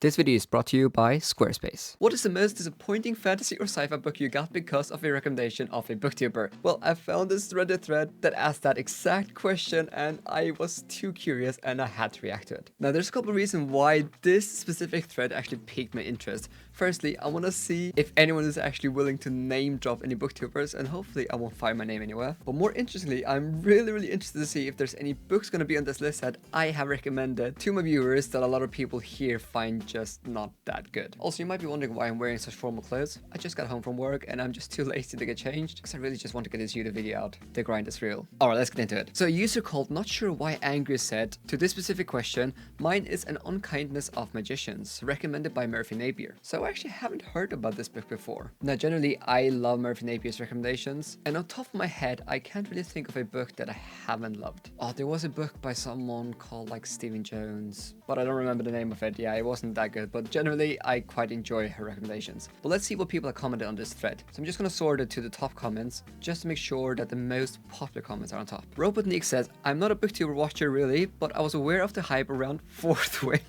This video is brought to you by Squarespace. What is the most disappointing fantasy or sci-fi book you got because of a recommendation of a booktuber? Well, I found this Reddit thread that asked that exact question and I was too curious and I had to react to it. Now, there's a couple of reasons why this specific thread actually piqued my interest. Firstly, I want to see if anyone is actually willing to name drop any booktubers, and hopefully I won't find my name anywhere. But more interestingly, I'm really interested to see if there's any books going to be on this list that I have recommended to my viewers that a lot of people here find just not that good. Also, you might be wondering why I'm wearing such formal clothes. I just got home from work and I'm just too lazy to get changed because I really just want to get this YouTube video out. The grind is real. Alright, let's get into it. So a user called Not Sure Why Angry said, to this specific question, mine is An Unkindness of Magicians, recommended by Murphy Napier. So I actually haven't heard about this book before. Now, generally, I love Murphy Napier's recommendations, and on top of my head, I can't really think of a book that I haven't loved. Oh, there was a book by someone called like Stephen Jones, but I don't remember the name of it. Yeah, it wasn't that good, but generally, I quite enjoy her recommendations. But let's see what people have commented on this thread. So I'm just gonna sort it to the top comments, just to make sure that the most popular comments are on top. Robotnik says, I'm not a booktuber watcher really, but I was aware of the hype around Fourth Wing,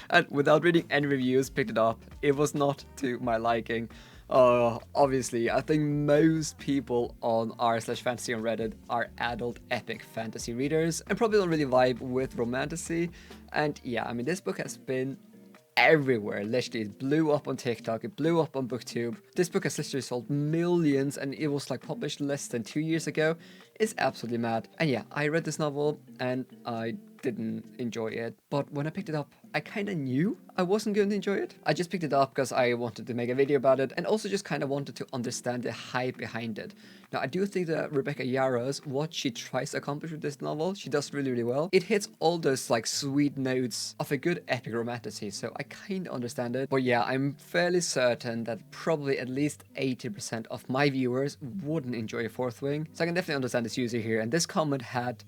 and without reading any reviews, picked it up. It was not to my liking. Obviously, I think most people on r/fantasy on Reddit are adult epic fantasy readers and probably don't really vibe with romantasy. And yeah, I mean, this book has been everywhere. Literally, it blew up on TikTok, it blew up on Booktube. This book has literally sold millions and it was like published less than 2 years ago. It's absolutely mad. And yeah, I read this novel and I didn't enjoy it, but when I picked it up, I kind of knew I wasn't going to enjoy it. I just picked it up because I wanted to make a video about it and also just kind of wanted to understand the hype behind it. Now, I do think that Rebecca Yarros, what she tries to accomplish with this novel, she does really well. It hits all those like sweet notes of a good epic romantasy, so I kind of understand it. But yeah, I'm fairly certain that probably at least 80% of my viewers wouldn't enjoy Fourth Wing, so I can definitely understand this user here. And this comment had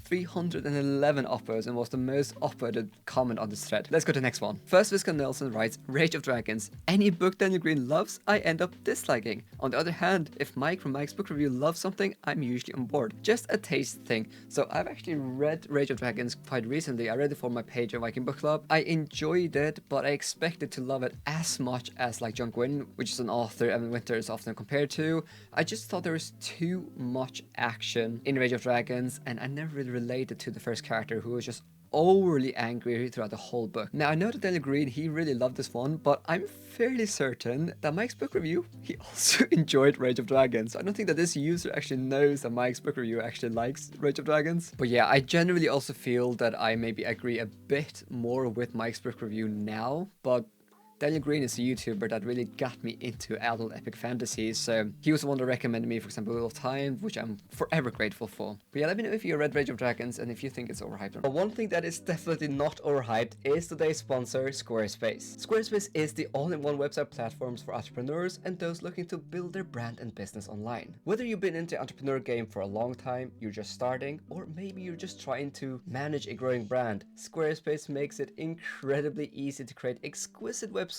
311 upvotes and was the most upvoted comment on this thread. Let's go to the next one. First, Viscon Nelson writes, Rage of Dragons. Any book Daniel Green loves, I end up disliking. On the other hand, if Mike from Mike's Book Review loves something, I'm usually on board. Just a taste thing. So I've actually read Rage of Dragons quite recently. I read it for my page on Viking Book Club. I enjoyed it, but I expected to love it as much as like John Gwynne, which is an author Evan Winter is often compared to. I just thought there was too much action in Rage of Dragons, and I never really related to the first character, who was just overly angry throughout the whole book. Now, I know that Daniel Green, he really loved this one, but I'm fairly certain that Mike's Book Review, he also enjoyed Rage of Dragons. I don't think that this user actually knows that Mike's Book Review actually likes Rage of Dragons. But yeah, I generally also feel that I maybe agree a bit more with Mike's Book Review now, but Daniel Green is a YouTuber that really got me into adult epic fantasy, so he was the one that recommended me, for example, Wheel of Time, which I'm forever grateful for. But yeah, let me know if you read Rage of Dragons and if you think it's overhyped or not. But one thing that is definitely not overhyped is today's sponsor, Squarespace. Squarespace is the all-in-one website platforms for entrepreneurs and those looking to build their brand and business online. Whether you've been into the entrepreneur game for a long time, you're just starting, or maybe you're just trying to manage a growing brand, Squarespace makes it incredibly easy to create exquisite websites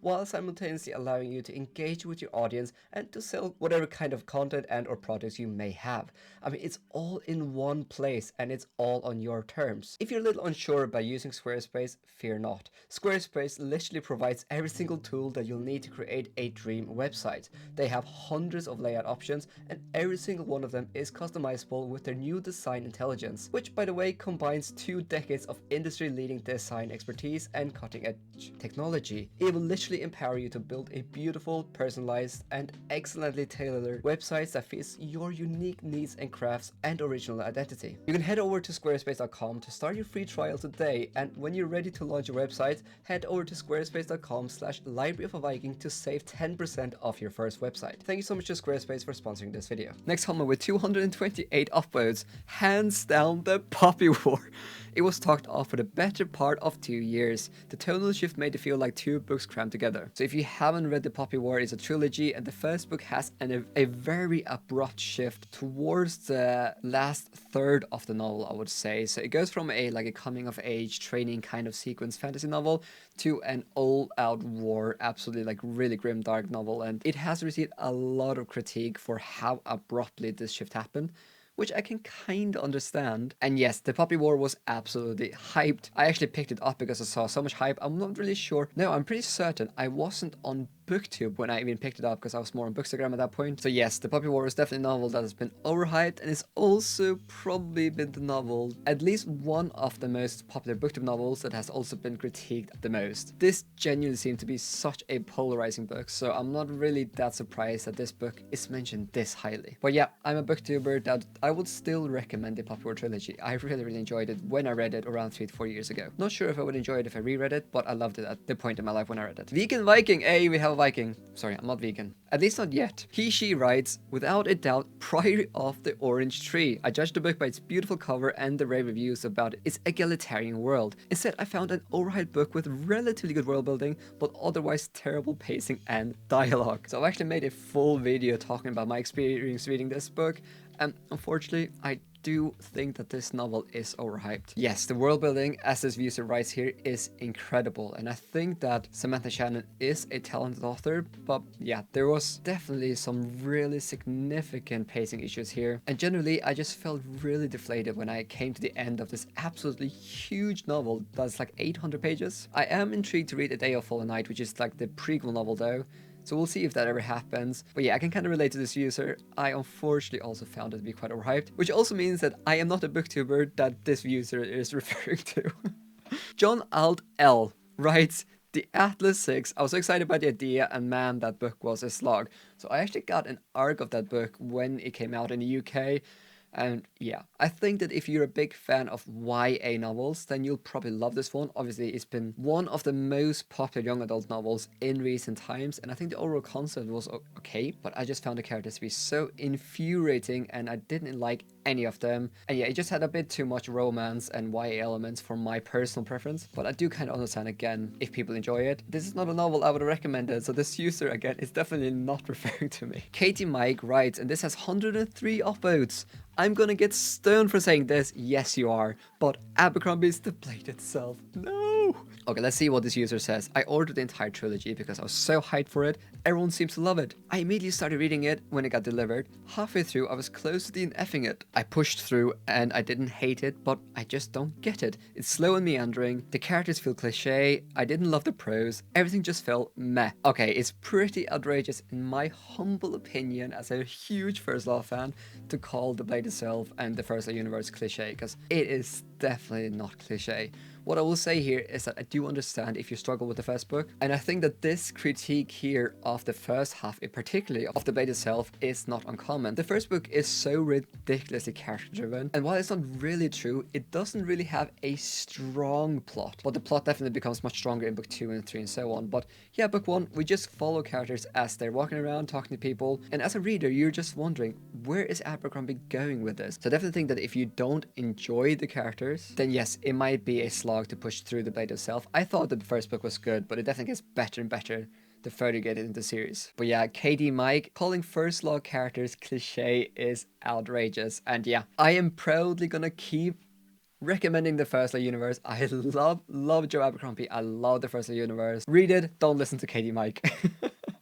while simultaneously allowing you to engage with your audience and to sell whatever kind of content and or products you may have. I mean, it's all in one place and it's all on your terms. If you're a little unsure about using Squarespace, fear not. Squarespace literally provides every single tool that you'll need to create a dream website. They have hundreds of layout options and every single one of them is customizable with their new design intelligence, which by the way combines 2 decades of industry-leading design expertise and cutting-edge technology. It will literally empower you to build a beautiful, personalized, and excellently tailored website that fits your unique needs and crafts and original identity. You can head over to squarespace.com to start your free trial today, and when you're ready to launch your website, head over to squarespace.com/libraryofaviking to save 10% off your first website. Thank you so much to Squarespace for sponsoring this video. Next comment with 228 upvotes, hands down the Poppy War. It was talked off for the better part of 2 years. The tonal shift made it feel like 2 books crammed together. So if you haven't read The Poppy War, it's a trilogy, and the first book has a very abrupt shift towards the last third of the novel, I would say. So it goes from a coming of age training kind of sequence fantasy novel to an all out war, absolutely like really grim dark novel, and it has received a lot of critique for how abruptly this shift happened, which I can kinda understand. And yes, the Poppy War was absolutely hyped. I actually picked it up because I saw so much hype. I'm not really sure. No, I'm pretty certain I wasn't on Booktube when I even picked it up because I was more on Bookstagram at that point. So yes, the Poppy War is definitely a novel that has been overhyped, and it's also probably been the novel, at least one of the most popular Booktube novels that has also been critiqued the most. This genuinely seemed to be such a polarizing book, so I'm not really that surprised that this book is mentioned this highly. But yeah, I'm a booktuber that I would still recommend the Poppy War trilogy. I really enjoyed it when I read it around 3 to 4 years ago. Not sure if I would enjoy it if I reread it, but I loved it at the point in my life when I read it. Vegan Viking! Hey, we have a Viking. Sorry, I'm not vegan. At least not yet. She writes, without a doubt, Priory of the Orange Tree. I judged the book by its beautiful cover and the rave reviews about its egalitarian world. Instead, I found an overhyped book with relatively good world building, but otherwise terrible pacing and dialogue. So I've actually made a full video talking about my experience reading this book, and unfortunately, I do think that this novel is overhyped. Yes, the world building, as this user writes here, is incredible, and I think that Samantha Shannon is a talented author, but yeah, there was definitely some really significant pacing issues here, and generally I just felt really deflated when I came to the end of this absolutely huge novel that's like 800 pages. I am intrigued to read A Day of Fallen Night, which is like the prequel novel though, so we'll see if that ever happens. But yeah, I can kind of relate to this user. I unfortunately also found it to be quite overhyped, which also means that I am not a booktuber that this user is referring to. John Alt L writes, The Atlas 6. I was so excited by the idea, and man, that book was a slog. So I actually got an ARC of that book when it came out in the UK. And yeah, I think that if you're a big fan of YA novels, then you'll probably love this one. Obviously, it's been one of the most popular young adult novels in recent times, and I think the overall concept was okay, but I just found the characters to be so infuriating, and I didn't like any of them. And yeah, it just had a bit too much romance and YA elements for my personal preference, but I do kind of understand again if people enjoy it. This is not a novel I would have recommended, so this user again is definitely not referring to me. Katie Mike writes, and this has 103 upvotes. I'm gonna get stoned for saying this. Yes, you are. But Abercrombie's The Blade itself. No! Okay, let's see what this user says. I ordered the entire trilogy because I was so hyped for it. Everyone seems to love it. I immediately started reading it when it got delivered. Halfway through, I was close to the effing it. I pushed through and I didn't hate it, but I just don't get it. It's slow and meandering. The characters feel cliche. I didn't love the prose. Everything just felt meh. Okay, it's pretty outrageous in my humble opinion as a huge First Law fan to call The Blade itself and the First Law universe cliche, because it is definitely not cliche. What I will say here is that I do understand if you struggle with the first book, and I think that this critique here of the first half, in particularly of The Blade itself, is not uncommon. The first book is so ridiculously character driven, and while it's not really true, it doesn't really have a strong plot, but the plot definitely becomes much stronger in book 2 and 3 and so on. But yeah, book 1, we just follow characters as they're walking around talking to people, and as a reader you're just wondering, where is Abercrombie going with this? So I definitely think that if you don't enjoy the characters, then yes, it might be a slog to push through The Blade itself. I thought that the first book was good, but it definitely gets better and better the further you get into the series. But yeah, KD Mike, calling First Law characters cliche is outrageous. And yeah, I am proudly gonna keep recommending the First Law universe. I love Joe Abercrombie. I love the First Law universe. Read it, don't listen to KD Mike.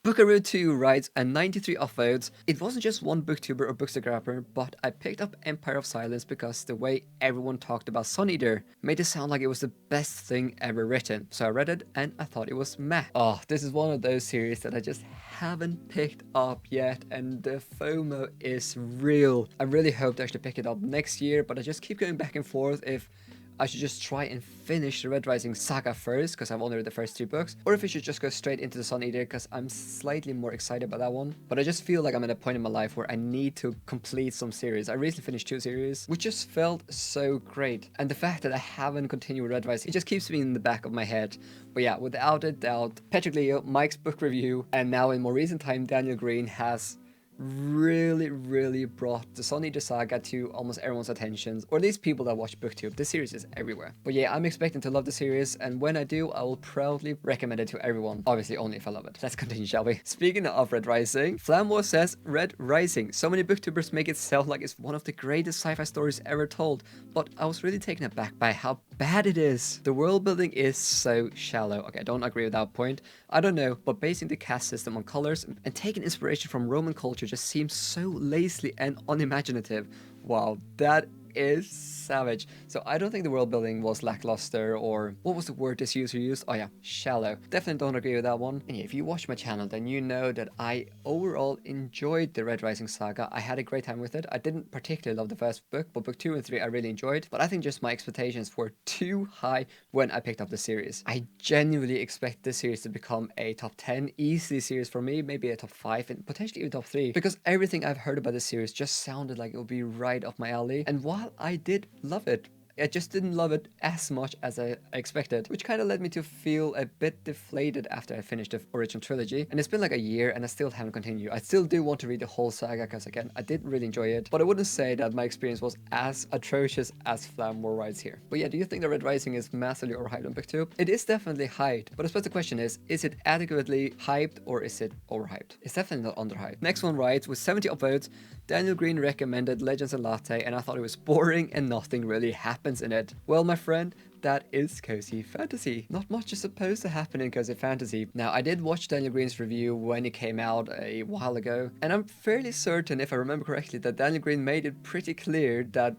Bookaroo 2 writes, and 93 upvotes. It wasn't just one booktuber or bookstagrammer, but I picked up Empire of Silence because the way everyone talked about Sun Eater made it sound like it was the best thing ever written. So I read it and I thought it was meh. Oh, this is one of those series that I just haven't picked up yet, and the FOMO is real. I really hope to actually pick it up next year, but I just keep going back and forth if I should just try and finish the Red Rising saga first, because I've only read the first 2 books, or if I should just go straight into the Sun Eater, because I'm slightly more excited about that one. But I just feel like I'm at a point in my life where I need to complete some series. I recently finished 2 series, which just felt so great. And the fact that I haven't continued Red Rising, it just keeps me in the back of my head. But yeah, without a doubt, Patrick Leo, Mike's book review, and now in more recent time, Daniel Green has really brought the Sun Eater saga to almost everyone's attentions, or at least people that watch Booktube. This series is everywhere. But yeah, I'm expecting to love the series, and when I do, I will proudly recommend it to everyone. Obviously, only if I love it. Let's continue, shall we? Speaking of Red Rising, Flamwar says, Red Rising. So many booktubers make it sound like it's one of the greatest sci-fi stories ever told, but I was really taken aback by how bad it is. The world building is so shallow. Okay, I don't agree with that point. I don't know, but basing the caste system on colors and taking inspiration from Roman culture just seems so lazily and unimaginative. Wow, that is savage. So I don't think the world building was lackluster, or what was the word this user used? Oh yeah, shallow. Definitely don't agree with that one. And yeah, if you watch my channel, then you know that I overall enjoyed the Red Rising saga. I had a great time with it. I didn't particularly love the first book, but book 2 and 3 I really enjoyed. But I think just my expectations were too high when I picked up the series. I genuinely expect this series to become a top 10 easy series for me, maybe a top 5 and potentially even top 3, because everything I've heard about this series just sounded like it would be right up my alley. And while I did love it, I just didn't love it as much as I expected, which kind of led me to feel a bit deflated after I finished the original trilogy. And it's been like a year and I still haven't continued. I still do want to read the whole saga because, again, I did really enjoy it, but I wouldn't say that my experience was as atrocious as Flamore writes here. But yeah, do you think the Red Rising is massively overhyped on Booktube? It is definitely hyped, but I suppose the question is it adequately hyped or is it overhyped? It's definitely not underhyped. Next one writes, with 70 upvotes, Daniel Green recommended Legends and Latte and I thought it was boring and nothing really happens in it. Well, my friend, that is cozy fantasy. Not much is supposed to happen in cozy fantasy. Now, I did watch Daniel Green's review when it came out a while ago, and I'm fairly certain, if I remember correctly, that Daniel Green made it pretty clear that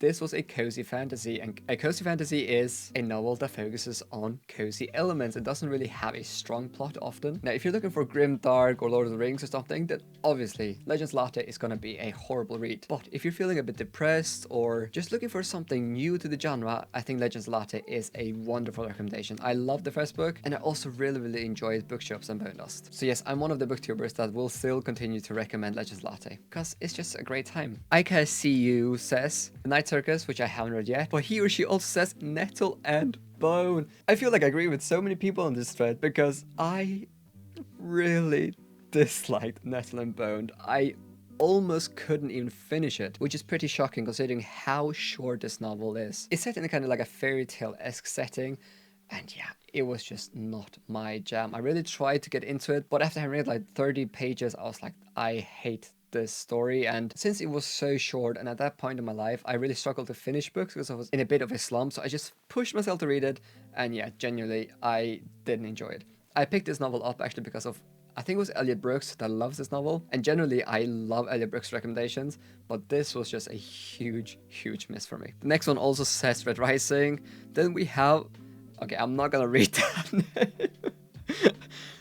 this was a cozy fantasy, and a cozy fantasy is a novel that focuses on cozy elements. It doesn't really have a strong plot often. Now, if you're looking for grim, dark, or Lord of the Rings or something, then obviously Legends Latte is gonna be a horrible read. But if you're feeling a bit depressed or just looking for something new to the genre, I think Legends Latte is a wonderful recommendation. I love the first book, and I also really enjoyed Bookshops and Bone Dust. So yes, I'm one of the booktubers that will still continue to recommend Legends Latte, because it's just a great time. IKCU says, Night Circus, which I haven't read yet, but he or she also says Nettle and Bone. I feel like I agree with so many people on this thread because I really disliked Nettle and Bone. I almost couldn't even finish it, which is pretty shocking considering how short this novel is. It's set in a kind of like a fairy tale-esque setting, and yeah, it was just not my jam. I really tried to get into it, but after I read like 30 pages, I was like, I hate this story. And since it was so short, and at that point in my life I really struggled to finish books because I was in a bit of a slump, so I just pushed myself to read it, and yeah, genuinely I didn't enjoy it. I picked this novel up actually because of, I think it was Elliot Brooks that loves this novel, and generally I love Elliot Brooks recommendations, but this was just a huge miss for me. The next one also says Red Rising. Then we have, okay, I'm not gonna read that name.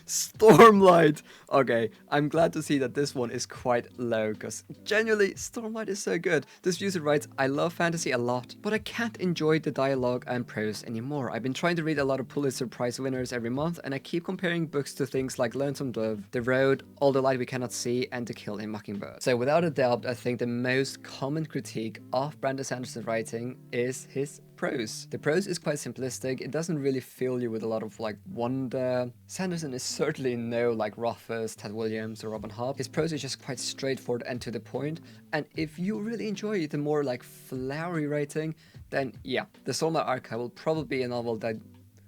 Stormlight. Okay, I'm glad to see that this one is quite low, because genuinely, Stormlight is so good. This user writes, I love fantasy a lot, but I can't enjoy the dialogue and prose anymore. I've been trying to read a lot of Pulitzer Prize winners every month, and I keep comparing books to things like Lonesome Dove, The Road, All the Light We Cannot See, and To Kill a Mockingbird. So without a doubt, I think the most common critique of Brandon Sanderson's writing is his prose. The prose is quite simplistic. It doesn't really fill you with a lot of like wonder. Sanderson is certainly no like Rothfuss, Ted Williams, or Robin Hobb. His prose is just quite straightforward and to the point. And if you really enjoy the more like flowery writing, then yeah, the Stormlight Archive will probably be a novel that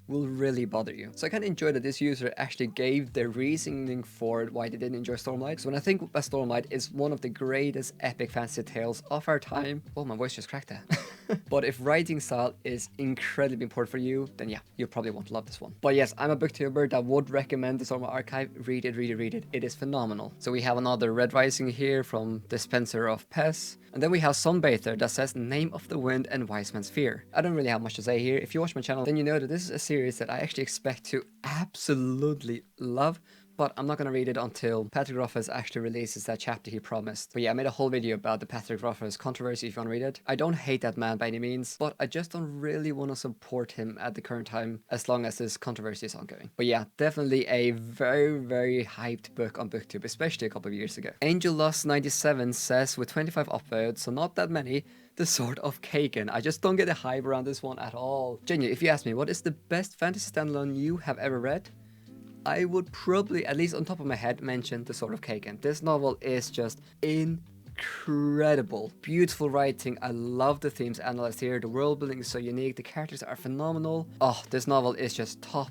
will really bother you. So I kind of enjoy that this user actually gave their reasoning for why they didn't enjoy Stormlight. So when I think about Stormlight, is one of the greatest epic fantasy tales of our time. Oh, my voice just cracked there. But if writing style is incredibly important for you, then yeah, you probably won't love this one. But yes, I'm a booktuber that would recommend the Stormlight Archive. Read it, read it, read it. It is phenomenal. So we have another Red Rising here from Dispenser of Pest. And then we have Sunbather that says Name of the Wind and Wise Man's Fear. I don't really have much to say here. If you watch my channel, then you know that this is a series that I actually expect to absolutely love, but I'm not going to read it until Patrick Rothfuss actually releases that chapter he promised. But yeah, I made a whole video about the Patrick Rothfuss controversy if you want to read it. I don't hate that man by any means, but I just don't really want to support him at the current time as long as this controversy is ongoing. But yeah, definitely a very hyped book on Booktube, especially a couple of years ago. Angel Lost 97 says, with 25 upvotes, so not that many, The Sword of Kaigen. I just don't get the hype around this one at all. Genuinely, if you ask me, what is the best fantasy standalone you have ever read? I would probably, at least on top of my head, mention The Sword of Kaigen. This novel is just incredible. Beautiful writing. I love the themes analyzed here. The world building is so unique. The characters are phenomenal. Oh, this novel is just top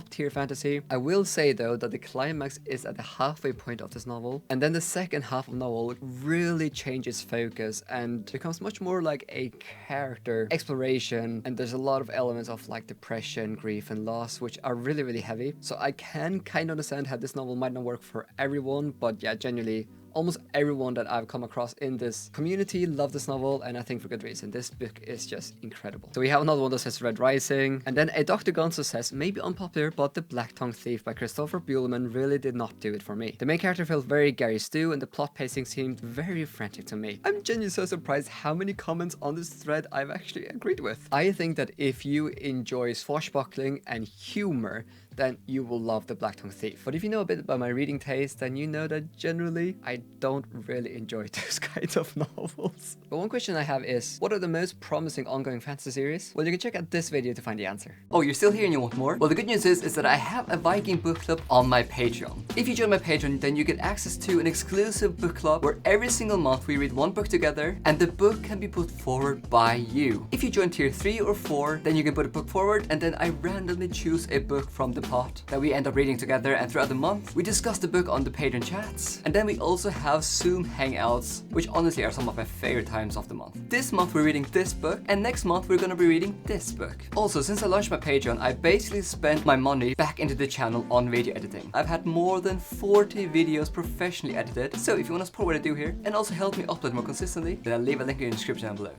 tier fantasy. I will say though that the climax is at the halfway point of this novel, and then the second half of the novel really changes focus and becomes much more like a character exploration, and there's a lot of elements of like depression, grief, and loss, which are really heavy. So I can kind of understand how this novel might not work for everyone, but yeah, genuinely almost everyone that I've come across in this community love this novel, and I think for good reason. This book is just incredible. So we have another one that says Red Rising, and then a Dr. Gonzo says, maybe unpopular, but The Blacktongue Thief by Christopher Buhlman really did not do it for me. The main character felt very Gary Stu, and the plot pacing seemed very frantic to me. I'm genuinely so surprised how many comments on this thread I've actually agreed with. I think that if you enjoy swashbuckling and humor, then you will love The Blacktongue Thief. But if you know a bit about my reading taste, then you know that generally I don't really enjoy those kinds of novels. But one question I have is, what are the most promising ongoing fantasy series? Well, you can check out this video to find the answer. Oh, you're still here and you want more? Well, the good news is that I have a Viking book club on my Patreon. If you join my Patreon, then you get access to an exclusive book club where every single month we read one book together, and the book can be put forward by you. If you join tier 3 or 4, then you can put a book forward, and then I randomly choose a book from the pot that we end up reading together, and throughout the month we discuss the book on the Patreon chats. And then we also have Zoom hangouts, which honestly are some of my favorite times of the month. This month we're reading this book, and next month we're gonna be reading this book. Also, since I launched my Patreon, I basically spent my money back into the channel on video editing. I've had more than 40 videos professionally edited, so if you want to support what I do here and also help me upload more consistently, then I'll leave a link in the description down below.